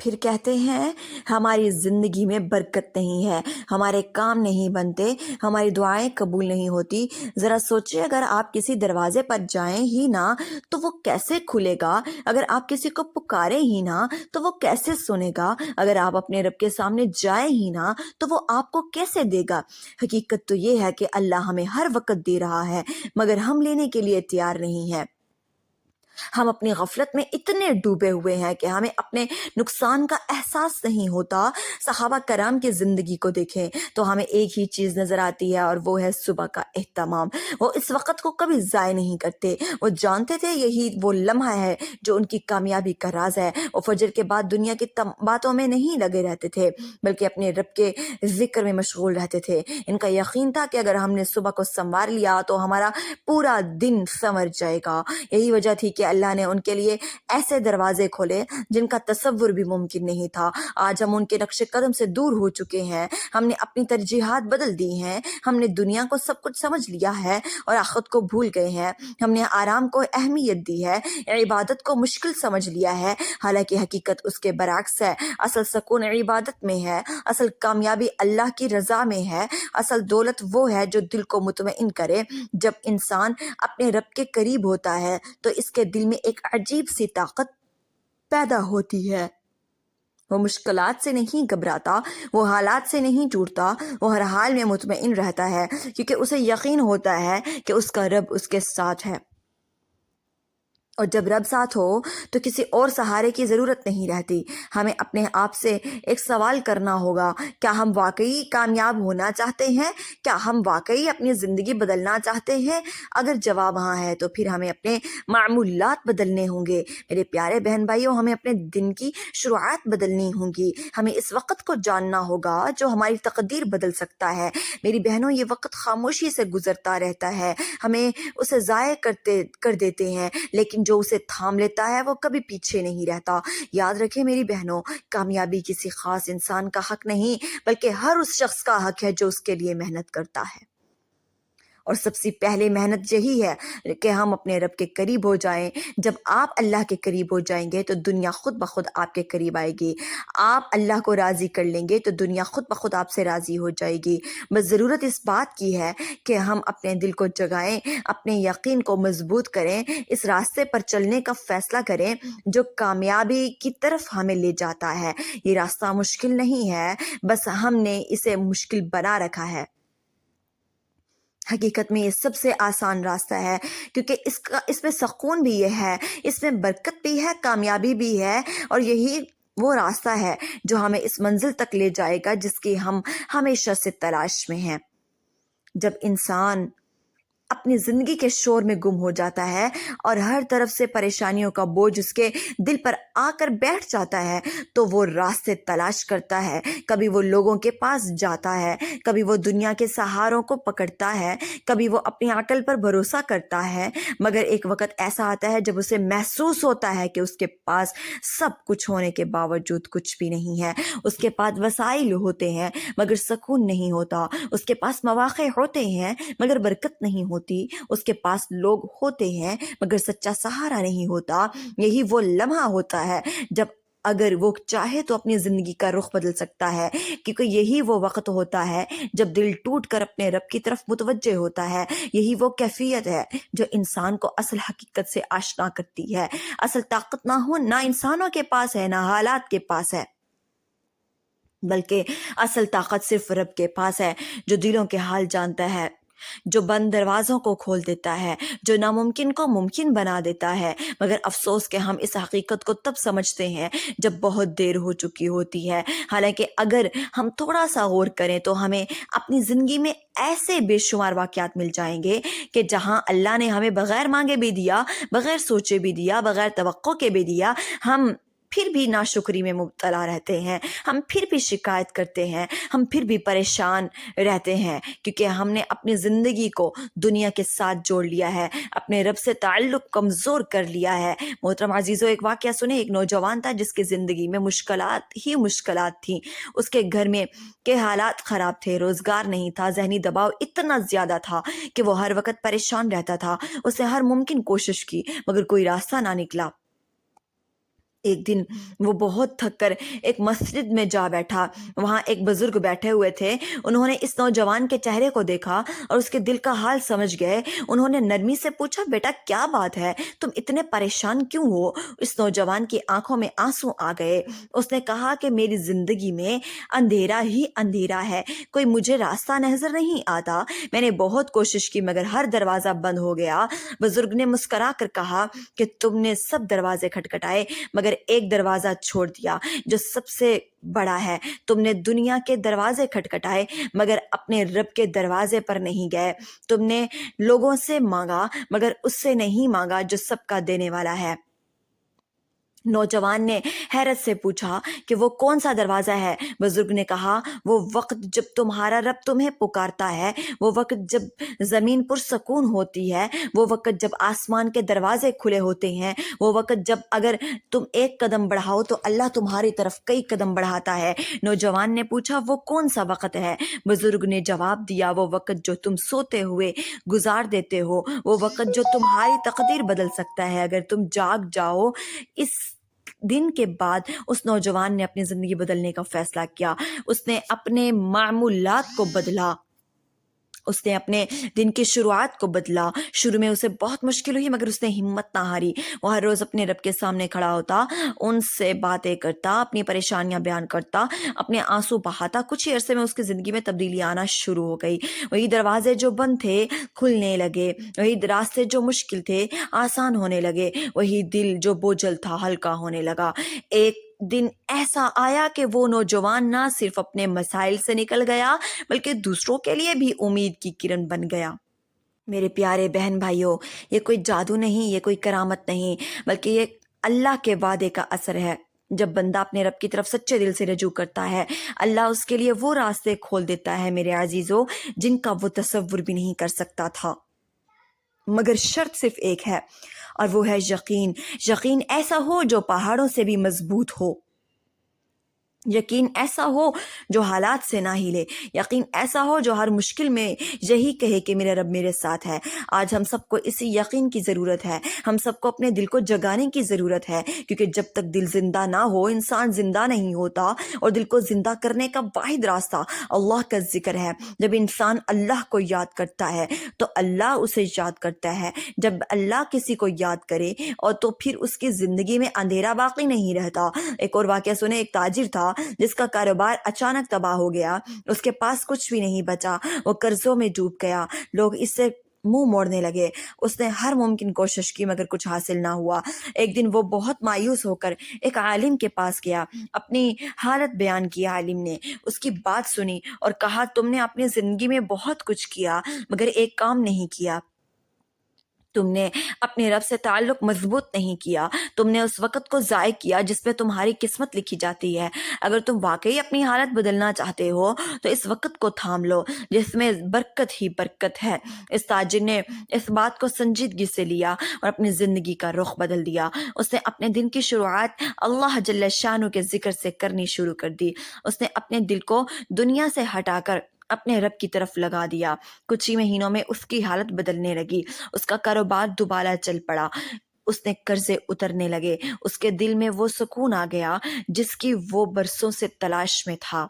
پھر کہتے ہیں ہماری زندگی میں برکت نہیں ہے، ہمارے کام نہیں بنتے، ہماری دعائیں قبول نہیں ہوتی۔ ذرا سوچیں، اگر آپ کسی دروازے پر جائیں ہی نا تو وہ کیسے کھلے گا؟ اگر آپ کسی کو پکارے ہی نا تو وہ کیسے سنے گا؟ اگر آپ اپنے رب کے سامنے جائیں ہی نا تو وہ آپ کو کیسے دے گا؟ حقیقت تو یہ ہے کہ اللہ ہمیں ہر وقت دے رہا ہے، مگر ہم لینے کے لیے تیار نہیں ہیں۔ ہم اپنی غفلت میں اتنے ڈوبے ہوئے ہیں کہ ہمیں اپنے نقصان کا احساس نہیں ہوتا۔ صحابہ کرام کی زندگی کو دیکھیں تو ہمیں ایک ہی چیز نظر آتی ہے، اور وہ ہے صبح کا اہتمام۔ وہ اس وقت کو کبھی ضائع نہیں کرتے، وہ جانتے تھے یہی وہ لمحہ ہے جو ان کی کامیابی کا راز ہے۔ وہ فجر کے بعد دنیا کی باتوں میں نہیں لگے رہتے تھے، بلکہ اپنے رب کے ذکر میں مشغول رہتے تھے۔ ان کا یقین تھا کہ اگر ہم نے صبح کو سنوار لیا تو ہمارا پورا دن سنور جائے گا۔ یہی وجہ تھی کہ اللہ نے ان کے لیے ایسے دروازے کھولے جن کا تصور بھی ممکن نہیں تھا۔ آج ہم ان کے نقش قدم سے دور ہو چکے ہیں، ہم نے اپنی ترجیحات بدل دی ہیں، ہم نے دنیا کو سب کچھ سمجھ لیا ہے اور آخرت کو بھول گئے ہیں۔ ہم نے آرام کو اہمیت دی ہے، عبادت کو مشکل سمجھ لیا ہے، حالانکہ حقیقت اس کے برعکس ہے۔ اصل سکون عبادت میں ہے، اصل کامیابی اللہ کی رضا میں ہے، اصل دولت وہ ہے جو دل کو مطمئن کرے۔ جب انسان اپنے رب کے قریب ہوتا ہے تو اس کے دل میں ایک عجیب سی طاقت پیدا ہوتی ہے۔ وہ مشکلات سے نہیں گھبراتا، وہ حالات سے نہیں ٹوٹتا، وہ ہر حال میں مطمئن رہتا ہے، کیونکہ اسے یقین ہوتا ہے کہ اس کا رب اس کے ساتھ ہے۔ اور جب رب ساتھ ہو تو کسی اور سہارے کی ضرورت نہیں رہتی۔ ہمیں اپنے آپ سے ایک سوال کرنا ہوگا، کیا ہم واقعی کامیاب ہونا چاہتے ہیں؟ کیا ہم واقعی اپنی زندگی بدلنا چاہتے ہیں؟ اگر جواب ہاں ہے تو پھر ہمیں اپنے معمولات بدلنے ہوں گے۔ میرے پیارے بہن بھائیوں، ہمیں اپنے دن کی شروعات بدلنی ہوں گی۔ ہمیں اس وقت کو جاننا ہوگا جو ہماری تقدیر بدل سکتا ہے۔ میری بہنوں، یہ وقت خاموشی سے گزرتا رہتا ہے، ہمیں اسے ضائع کر دیتے ہیں، لیکن جو اسے تھام لیتا ہے وہ کبھی پیچھے نہیں رہتا۔ یاد رکھیں میری بہنوں، کامیابی کسی خاص انسان کا حق نہیں، بلکہ ہر اس شخص کا حق ہے جو اس کے لیے محنت کرتا ہے۔ اور سب سے پہلے محنت یہی ہے کہ ہم اپنے رب کے قریب ہو جائیں۔ جب آپ اللہ کے قریب ہو جائیں گے تو دنیا خود بخود آپ کے قریب آئے گی۔ آپ اللہ کو راضی کر لیں گے تو دنیا خود بخود آپ سے راضی ہو جائے گی۔ بس ضرورت اس بات کی ہے کہ ہم اپنے دل کو جگائیں، اپنے یقین کو مضبوط کریں، اس راستے پر چلنے کا فیصلہ کریں جو کامیابی کی طرف ہمیں لے جاتا ہے۔ یہ راستہ مشکل نہیں ہے، بس ہم نے اسے مشکل بنا رکھا ہے۔ حقیقت میں یہ سب سے آسان راستہ ہے، کیونکہ اس میں سکون بھی یہ ہے، اس میں برکت بھی ہے، کامیابی بھی ہے، اور یہی وہ راستہ ہے جو ہمیں اس منزل تک لے جائے گا جس کی ہم ہمیشہ سے تلاش میں ہیں۔ جب انسان اپنی زندگی کے شور میں گم ہو جاتا ہے اور ہر طرف سے پریشانیوں کا بوجھ اس کے دل پر آ کر بیٹھ جاتا ہے تو وہ راستے تلاش کرتا ہے۔ کبھی وہ لوگوں کے پاس جاتا ہے، کبھی وہ دنیا کے سہاروں کو پکڑتا ہے، کبھی وہ اپنی عقل پر بھروسہ کرتا ہے، مگر ایک وقت ایسا آتا ہے جب اسے محسوس ہوتا ہے کہ اس کے پاس سب کچھ ہونے کے باوجود کچھ بھی نہیں ہے۔ اس کے پاس وسائل ہوتے ہیں مگر سکون نہیں ہوتا، اس کے پاس مواقع ہوتے ہیں مگر برکت نہیں ہوتی، اس کے پاس لوگ ہوتے ہیں مگر سچا سہارا نہیں ہوتا۔ یہی وہ لمحہ ہوتا ہے جب اگر وہ چاہے تو اپنی زندگی کا رخ بدل سکتا ہے، کیونکہ یہی وہ وقت ہوتا ہے جب دل ٹوٹ کر اپنے رب کی طرف متوجہ ہوتا ہے۔ یہی وہ کیفیت ہے جو انسان کو اصل حقیقت سے آشنا کرتی ہے۔ اصل طاقت نہ انسانوں کے پاس ہے، نہ حالات کے پاس ہے، بلکہ اصل طاقت صرف رب کے پاس ہے، جو دلوں کے حال جانتا ہے، جو بند دروازوں کو کھول دیتا ہے، جو ناممکن کو ممکن بنا دیتا ہے۔ مگر افسوس کہ ہم اس حقیقت کو تب سمجھتے ہیں جب بہت دیر ہو چکی ہوتی ہے۔ حالانکہ اگر ہم تھوڑا سا غور کریں تو ہمیں اپنی زندگی میں ایسے بے شمار واقعات مل جائیں گے کہ جہاں اللہ نے ہمیں بغیر مانگے بھی دیا، بغیر سوچے بھی دیا، بغیر توقع کے بھی دیا، ہم پھر بھی ناشکری میں مبتلا رہتے ہیں، ہم پھر بھی شکایت کرتے ہیں، ہم پھر بھی پریشان رہتے ہیں، کیونکہ ہم نے اپنی زندگی کو دنیا کے ساتھ جوڑ لیا ہے، اپنے رب سے تعلق کمزور کر لیا ہے۔ محترم عزیزو، ایک واقعہ سنیں۔ ایک نوجوان تھا جس کی زندگی میں مشکلات ہی مشکلات تھیں۔ اس کے گھر میں کے حالات خراب تھے، روزگار نہیں تھا، ذہنی دباؤ اتنا زیادہ تھا کہ وہ ہر وقت پریشان رہتا تھا۔ اس نے ہر ممکن کوشش کی مگر کوئی راستہ نہ نکلا۔ ایک دن وہ بہت تھک کر ایک مسجد میں جا بیٹھا۔ وہاں ایک بزرگ بیٹھے ہوئے تھے۔ انہوں نے اس نوجوان کے چہرے کو دیکھا اور اس کے دل کا حال سمجھ گئے۔ انہوں نے نرمی سے پوچھا، بیٹا کیا بات ہے، تم اتنے پریشان کیوں ہو؟ اس نوجوان کی آنکھوں میں آنسو آ گئے۔ اس نے کہا کہ میری زندگی میں اندھیرا ہی اندھیرا ہے، کوئی مجھے راستہ نظر نہیں آتا۔ میں نے بہت کوشش کی مگر ہر دروازہ بند ہو گیا۔ بزرگ نے مسکرا کر کہا کہ تم نے سب دروازے کھٹکھٹائے مگر ایک دروازہ چھوڑ دیا جو سب سے بڑا ہے۔ تم نے دنیا کے دروازے کھٹکھٹائے مگر اپنے رب کے دروازے پر نہیں گئے۔ تم نے لوگوں سے مانگا مگر اس سے نہیں مانگا جو سب کا دینے والا ہے۔ نوجوان نے حیرت سے پوچھا کہ وہ کون سا دروازہ ہے؟ بزرگ نے کہا، وہ وقت جب تمہارا رب تمہیں پکارتا ہے، وہ وقت جب زمین پرسکون ہوتی ہے، وہ وقت جب آسمان کے دروازے کھلے ہوتے ہیں، وہ وقت جب اگر تم ایک قدم بڑھاؤ تو اللہ تمہاری طرف کئی قدم بڑھاتا ہے۔ نوجوان نے پوچھا، وہ کون سا وقت ہے؟ بزرگ نے جواب دیا، وہ وقت جو تم سوتے ہوئے گزار دیتے ہو، وہ وقت جو تمہاری تقدیر بدل سکتا ہے اگر تم جاگ جاؤ۔ اس دن کے بعد اس نوجوان نے اپنی زندگی بدلنے کا فیصلہ کیا۔ اس نے اپنے معمولات کو بدلا، اس نے اپنے دن کی شروعات کو بدلا۔ شروع میں اسے بہت مشکل ہوئی مگر اس نے ہمت نہ ہاری۔ وہ ہر روز اپنے رب کے سامنے کھڑا ہوتا، ان سے باتیں کرتا، اپنی پریشانیاں بیان کرتا، اپنے آنسو بہاتا۔ کچھ ہی عرصے میں اس کی زندگی میں تبدیلی آنا شروع ہو گئی۔ وہی دروازے جو بند تھے کھلنے لگے، وہی راستے جو مشکل تھے آسان ہونے لگے، وہی دل جو بوجھل تھا ہلکا ہونے لگا۔ ایک دن ایسا آیا کہ وہ نوجوان نہ صرف اپنے مسائل سے نکل گیا بلکہ دوسروں کے لیے بھی امید کی کرن بن گیا۔ میرے پیارے بہن بھائیوں، یہ کوئی جادو نہیں، یہ کوئی کرامت نہیں، بلکہ یہ اللہ کے وعدے کا اثر ہے۔ جب بندہ اپنے رب کی طرف سچے دل سے رجوع کرتا ہے، اللہ اس کے لیے وہ راستے کھول دیتا ہے میرے عزیزوں جن کا وہ تصور بھی نہیں کر سکتا تھا۔ مگر شرط صرف ایک ہے اور وہ ہے یقین۔ یقین ایسا ہو جو پہاڑوں سے بھی مضبوط ہو، یقین ایسا ہو جو حالات سے نہ ہلے، یقین ایسا ہو جو ہر مشکل میں یہی کہے کہ میرا رب میرے ساتھ ہے۔ آج ہم سب کو اسی یقین کی ضرورت ہے۔ ہم سب کو اپنے دل کو جگانے کی ضرورت ہے، کیونکہ جب تک دل زندہ نہ ہو انسان زندہ نہیں ہوتا، اور دل کو زندہ کرنے کا واحد راستہ اللہ کا ذکر ہے۔ جب انسان اللہ کو یاد کرتا ہے تو اللہ اسے یاد کرتا ہے۔ جب اللہ کسی کو یاد کرے اور تو پھر اس کی زندگی میں اندھیرا باقی نہیں رہتا۔ ایک اور واقعہ سنے، ایک تاجر تھا جس کا کاروبار اچانک تباہ ہو گیا، اس کے پاس کچھ بھی نہیں بچا، وہ قرضوں میں ڈوب گیا، لوگ اس سے منہ موڑنے لگے۔ اس نے ہر ممکن کوشش کی مگر کچھ حاصل نہ ہوا۔ ایک دن وہ بہت مایوس ہو کر ایک عالم کے پاس گیا، اپنی حالت بیان کی۔ عالم نے اس کی بات سنی اور کہا، تم نے اپنی زندگی میں بہت کچھ کیا مگر ایک کام نہیں کیا، تم نے اپنے رب سے تعلق مضبوط نہیں کیا، تم نے اس وقت کو ضائع کیا جس میں تمہاری قسمت لکھی جاتی ہے۔ اگر تم واقعی اپنی حالت بدلنا چاہتے ہو تو اس وقت کو تھام لو جس میں برکت ہی برکت ہے۔ اس تاجر نے اس بات کو سنجیدگی سے لیا اور اپنی زندگی کا رخ بدل دیا۔ اس نے اپنے دن کی شروعات اللہ جل شانہ کے ذکر سے کرنی شروع کر دی۔ اس نے اپنے دل کو دنیا سے ہٹا کر اپنے رب کی طرف لگا دیا۔ کچھ ہی مہینوں میں اس کی حالت بدلنے لگی، اس کا کاروبار دوبارہ چل پڑا، اس نے قرضے اترنے لگے، اس کے دل میں وہ سکون آ گیا جس کی وہ برسوں سے تلاش میں تھا۔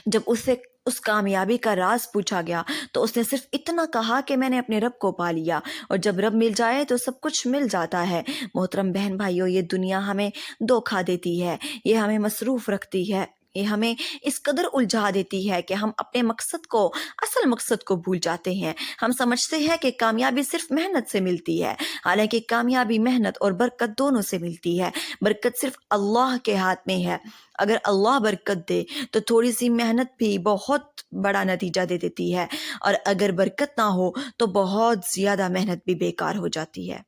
جب اسے اس کامیابی کا راز پوچھا گیا تو اس نے صرف اتنا کہا کہ میں نے اپنے رب کو پا لیا، اور جب رب مل جائے تو سب کچھ مل جاتا ہے۔ محترم بہن بھائیوں، یہ دنیا ہمیں دھوکہ دیتی ہے، یہ ہمیں مصروف رکھتی ہے، یہ ہمیں اس قدر الجھا دیتی ہے کہ ہم اپنے مقصد کو، اصل مقصد کو بھول جاتے ہیں۔ ہم سمجھتے ہیں کہ کامیابی صرف محنت سے ملتی ہے، حالانکہ کامیابی محنت اور برکت دونوں سے ملتی ہے۔ برکت صرف اللہ کے ہاتھ میں ہے۔ اگر اللہ برکت دے تو تھوڑی سی محنت بھی بہت بڑا نتیجہ دے دیتی ہے، اور اگر برکت نہ ہو تو بہت زیادہ محنت بھی بیکار ہو جاتی ہے۔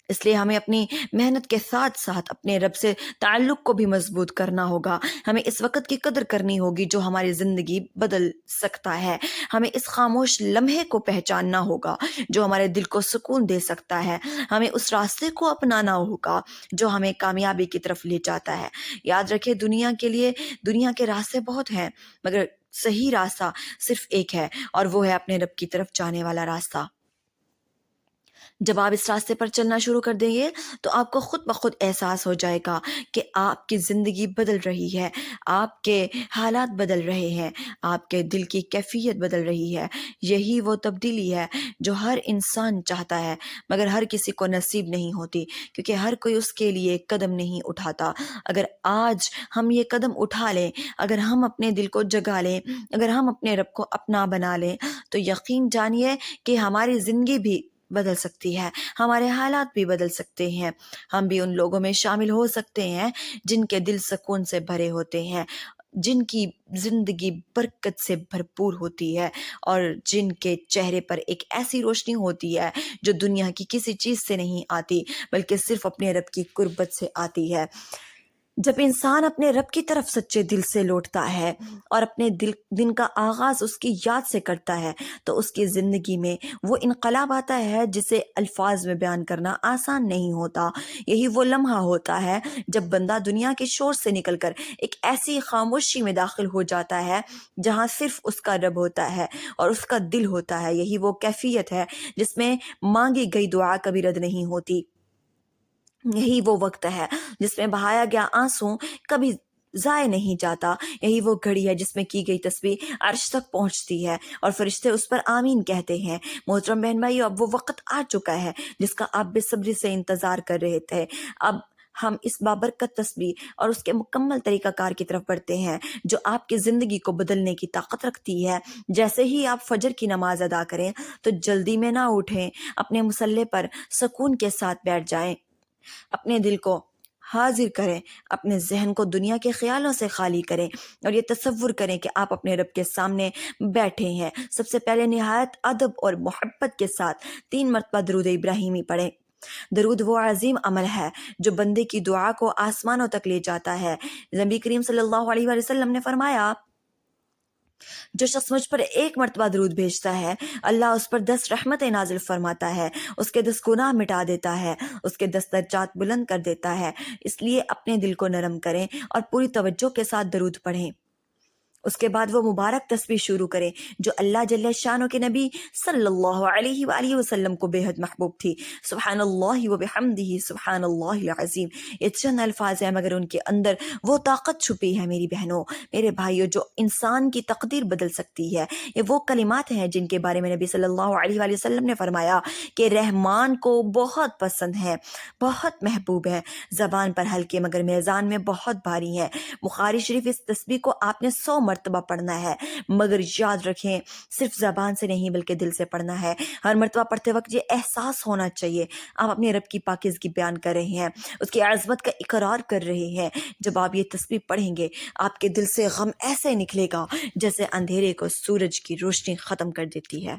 اس لیے ہمیں اپنی محنت کے ساتھ ساتھ اپنے رب سے تعلق کو بھی مضبوط کرنا ہوگا۔ ہمیں اس وقت کی قدر کرنی ہوگی جو ہماری زندگی بدل سکتا ہے۔ ہمیں اس خاموش لمحے کو پہچاننا ہوگا جو ہمارے دل کو سکون دے سکتا ہے۔ ہمیں اس راستے کو اپنانا ہوگا جو ہمیں کامیابی کی طرف لے جاتا ہے۔ یاد رکھیں، دنیا کے لیے دنیا کے راستے بہت ہیں مگر صحیح راستہ صرف ایک ہے، اور وہ ہے اپنے رب کی طرف جانے والا راستہ۔ جب آپ اس راستے پر چلنا شروع کر دیں گے تو آپ کو خود بخود احساس ہو جائے گا کہ آپ کی زندگی بدل رہی ہے، آپ کے حالات بدل رہے ہیں، آپ کے دل کی کیفیت بدل رہی ہے۔ یہی وہ تبدیلی ہے جو ہر انسان چاہتا ہے، مگر ہر کسی کو نصیب نہیں ہوتی، کیونکہ ہر کوئی اس کے لیے قدم نہیں اٹھاتا۔ اگر آج ہم یہ قدم اٹھا لیں، اگر ہم اپنے دل کو جگا لیں، اگر ہم اپنے رب کو اپنا بنا لیں، تو یقین جانیے کہ ہماری زندگی بھی بدل سکتی ہے، ہمارے حالات بھی بدل سکتے ہیں، ہم بھی ان لوگوں میں شامل ہو سکتے ہیں جن کے دل سکون سے بھرے ہوتے ہیں، جن کی زندگی برکت سے بھرپور ہوتی ہے، اور جن کے چہرے پر ایک ایسی روشنی ہوتی ہے جو دنیا کی کسی چیز سے نہیں آتی بلکہ صرف اپنے رب کی قربت سے آتی ہے۔ جب انسان اپنے رب کی طرف سچے دل سے لوٹتا ہے اور اپنے دن کا آغاز اس کی یاد سے کرتا ہے تو اس کی زندگی میں وہ انقلاب آتا ہے جسے الفاظ میں بیان کرنا آسان نہیں ہوتا۔ یہی وہ لمحہ ہوتا ہے جب بندہ دنیا کے شور سے نکل کر ایک ایسی خاموشی میں داخل ہو جاتا ہے جہاں صرف اس کا رب ہوتا ہے اور اس کا دل ہوتا ہے۔ یہی وہ کیفیت ہے جس میں مانگی گئی دعا کبھی رد نہیں ہوتی۔ یہی وہ وقت ہے جس میں بہایا گیا آنسو کبھی ضائع نہیں جاتا۔ یہی وہ گھڑی ہے جس میں کی گئی تسبیح عرش تک پہنچتی ہے اور فرشتے اس پر آمین کہتے ہیں۔ محترم بہن بھائیو، اب وہ وقت آ چکا ہے جس کا آپ بے صبری سے انتظار کر رہے تھے۔ اب ہم اس بابرکت تسبیح اور اس کے مکمل طریقہ کار کی طرف بڑھتے ہیں جو آپ کی زندگی کو بدلنے کی طاقت رکھتی ہے۔ جیسے ہی آپ فجر کی نماز ادا کریں تو جلدی میں نہ اٹھیں، اپنے مصلے پر سکون کے ساتھ بیٹھ جائیں، اپنے دل کو حاضر کریں، اپنے ذہن کو دنیا کے خیالوں سے خالی کریں اور یہ تصور کریں کہ آپ اپنے رب کے سامنے بیٹھے ہیں۔ سب سے پہلے نہایت ادب اور محبت کے ساتھ 3 مرتبہ درود ابراہیمی پڑھیں۔ درود وہ عظیم عمل ہے جو بندے کی دعا کو آسمانوں تک لے جاتا ہے۔ نبی کریم صلی اللہ علیہ وآلہ وسلم نے فرمایا، جو شخص مجھ پر 1 مرتبہ درود بھیجتا ہے، اللہ اس پر 10 رحمتیں نازل فرماتا ہے، اس کے 10 گناہ مٹا دیتا ہے، اس کے 10 درجات بلند کر دیتا ہے۔ اس لیے اپنے دل کو نرم کریں اور پوری توجہ کے ساتھ درود پڑھیں۔ اس کے بعد وہ مبارک تسبیح شروع کریں جو اللہ جل شانہ کے نبی صلی اللہ علیہ وآلہ وسلم کو بے حد محبوب تھی۔ سبحان اللہ و بحمدہ سبحان اللہ العظیم۔ یہ چند الفاظ ہیں مگر ان کے اندر وہ طاقت چھپی ہے میری بہنوں، میرے بھائیوں، جو انسان کی تقدیر بدل سکتی ہے۔ یہ وہ کلمات ہیں جن کے بارے میں نبی صلی اللہ علیہ وآلہ وسلم نے فرمایا کہ رحمان کو بہت پسند ہے، بہت محبوب ہے، زبان پر ہلکے مگر میزان میں بہت بھاری ہے۔ بخاری شریف اس تسبیح کو آپ نے 100 مرتبہ پڑھنا ہے، مگر یاد رکھیں صرف زبان سے نہیں بلکہ دل سے پڑھنا ہے۔ ہر مرتبہ پڑھتے وقت یہ احساس ہونا چاہیے آپ اپنے رب کی پاکیزگی بیان کر رہے ہیں، اس کی عظمت کا اقرار کر رہے ہیں۔ جب آپ یہ تسبیح پڑھیں گے آپ کے دل سے غم ایسے نکلے گا جیسے اندھیرے کو سورج کی روشنی ختم کر دیتی ہے۔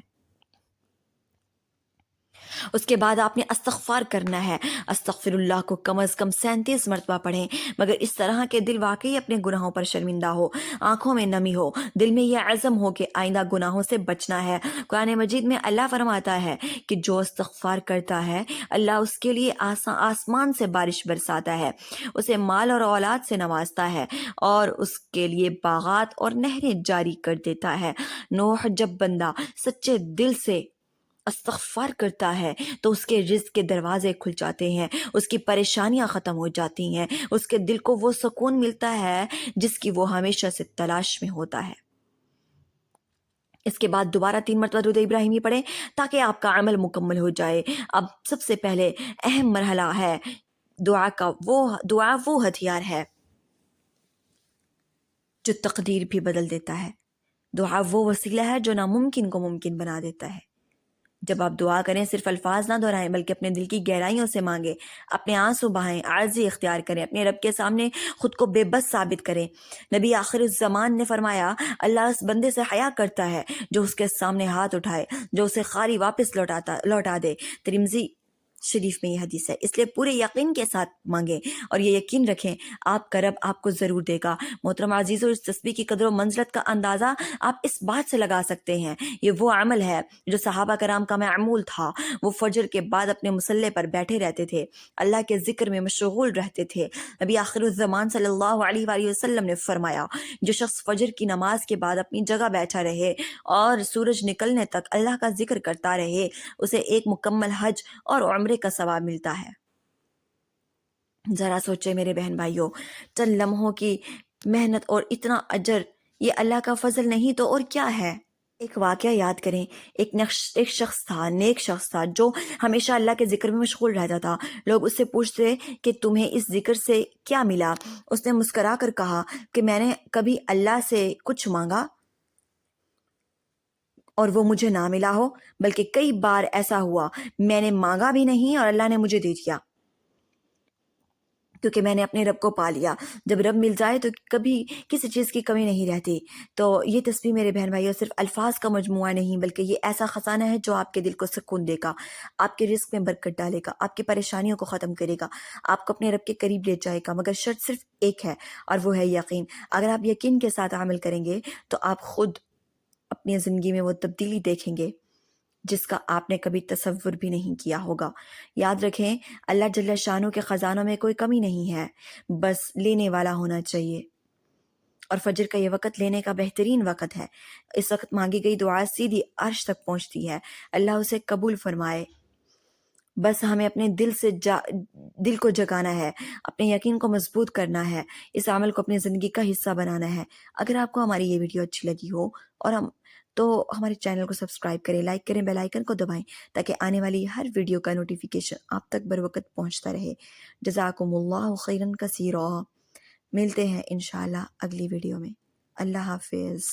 اس کے بعد آپ نے استغفار کرنا ہے۔ استغفر اللہ کو کم از کم 37 مرتبہ پڑھیں، مگر اس طرح کے دل واقعی اپنے گناہوں پر شرمندہ ہو، آنکھوں میں نمی ہو، دل میں یہ عزم ہو کہ آئندہ گناہوں سے بچنا ہے۔ قرآن مجید میں اللہ فرماتا ہے کہ جو استغفار کرتا ہے اللہ اس کے لیے آسمان سے بارش برساتا ہے، اسے مال اور اولاد سے نوازتا ہے اور اس کے لیے باغات اور نہریں جاری کر دیتا ہے۔ نوح، جب بندہ سچے دل سے استغفار کرتا ہے تو اس کے رزق کے دروازے کھل جاتے ہیں، اس کی پریشانیاں ختم ہو جاتی ہیں، اس کے دل کو وہ سکون ملتا ہے جس کی وہ ہمیشہ سے تلاش میں ہوتا ہے۔ اس کے بعد دوبارہ 3 مرتبہ درود ابراہیمی پڑھیں تاکہ آپ کا عمل مکمل ہو جائے۔ اب سب سے پہلے اہم مرحلہ ہے دعا وہ ہتھیار ہے جو تقدیر بھی بدل دیتا ہے۔ دعا وہ وسیلہ ہے جو ناممکن کو ممکن بنا دیتا ہے۔ جب آپ دعا کریں صرف الفاظ نہ دہرائیں بلکہ اپنے دل کی گہرائیوں سے مانگیں، اپنے آنسو بہائیں، عاجزی اختیار کریں، اپنے رب کے سامنے خود کو بے بس ثابت کریں۔ نبی آخر الزمان نے فرمایا، اللہ اس بندے سے حیا کرتا ہے جو اس کے سامنے ہاتھ اٹھائے، جو اسے خالی واپس لوٹا دے۔ ترمذی شریف میں یہ حدیث ہے، اس لیے پورے یقین کے ساتھ مانگیں اور یہ یقین رکھیں آپ کا رب آپ کو ضرور دے گا۔ محترم عزیزو، اس تسبیح کی قدر و منزلت کا اندازہ آپ اس بات سے لگا سکتے ہیں، یہ وہ عمل ہے جو صحابہ کرام کا معمول تھا۔ وہ فجر کے بعد اپنے مصلے پر بیٹھے رہتے تھے، اللہ کے ذکر میں مشغول رہتے تھے۔ نبی آخر الزمان صلی اللہ علیہ وآلہ وسلم نے فرمایا، جو شخص فجر کی نماز کے بعد اپنی جگہ بیٹھا رہے اور سورج نکلنے تک اللہ کا ذکر کرتا رہے، اسے ایک مکمل حج اور عمرے کا ثواب ملتا ہے۔ ذرا سوچے میرے بہن بھائیوں، چند لمحوں کی محنت اور اتنا اجر، یہ اللہ کا فضل نہیں تو اور کیا ہے؟ ایک واقعہ یاد کریں، ایک شخص تھا، نیک شخص تھا، جو ہمیشہ اللہ کے ذکر میں مشغول رہتا تھا۔ لوگ اس سے پوچھتے کہ تمہیں اس ذکر سے کیا ملا؟ اس نے مسکرا کر کہا کہ میں نے کبھی اللہ سے کچھ مانگا اور وہ مجھے نہ ملا ہو، بلکہ کئی بار ایسا ہوا میں نے مانگا بھی نہیں اور اللہ نے مجھے دے دیا، کیونکہ میں نے اپنے رب کو پا لیا۔ جب رب مل جائے تو کبھی کسی چیز کی کمی نہیں رہتی۔ تو یہ تسبیح میرے بہن بھائیوں صرف الفاظ کا مجموعہ نہیں، بلکہ یہ ایسا خزانہ ہے جو آپ کے دل کو سکون دے گا، آپ کے رزق میں برکت ڈالے گا، آپ کی پریشانیوں کو ختم کرے گا، آپ کو اپنے رب کے قریب لے جائے گا، مگر شرط صرف ایک ہے اور وہ ہے یقین۔ اگر آپ یقین کے ساتھ عمل کریں گے تو آپ خود اپنی زندگی میں وہ تبدیلی دیکھیں گے جس کا آپ نے کبھی تصور بھی نہیں کیا ہوگا۔ یاد رکھیں، اللہ جل شانہ کے خزانوں میں کوئی کمی نہیں ہے، بس لینے والا ہونا چاہیے۔ اور فجر کا یہ وقت لینے کا بہترین وقت ہے۔ اس وقت مانگی گئی دعا سیدھی عرش تک پہنچتی ہے، اللہ اسے قبول فرمائے۔ بس ہمیں اپنے دل کو جگانا ہے، اپنے یقین کو مضبوط کرنا ہے، اس عمل کو اپنی زندگی کا حصہ بنانا ہے۔ اگر آپ کو ہماری یہ ویڈیو اچھی لگی ہو تو ہمارے چینل کو سبسکرائب کریں، لائک کریں، بیل آئیکن کو دبائیں تاکہ آنے والی ہر ویڈیو کا نوٹیفیکیشن آپ تک بر وقت پہنچتا رہے۔ جزاکم اللہ خیرا کثیرا۔ ملتے ہیں انشاءاللہ اگلی ویڈیو میں۔ اللہ حافظ۔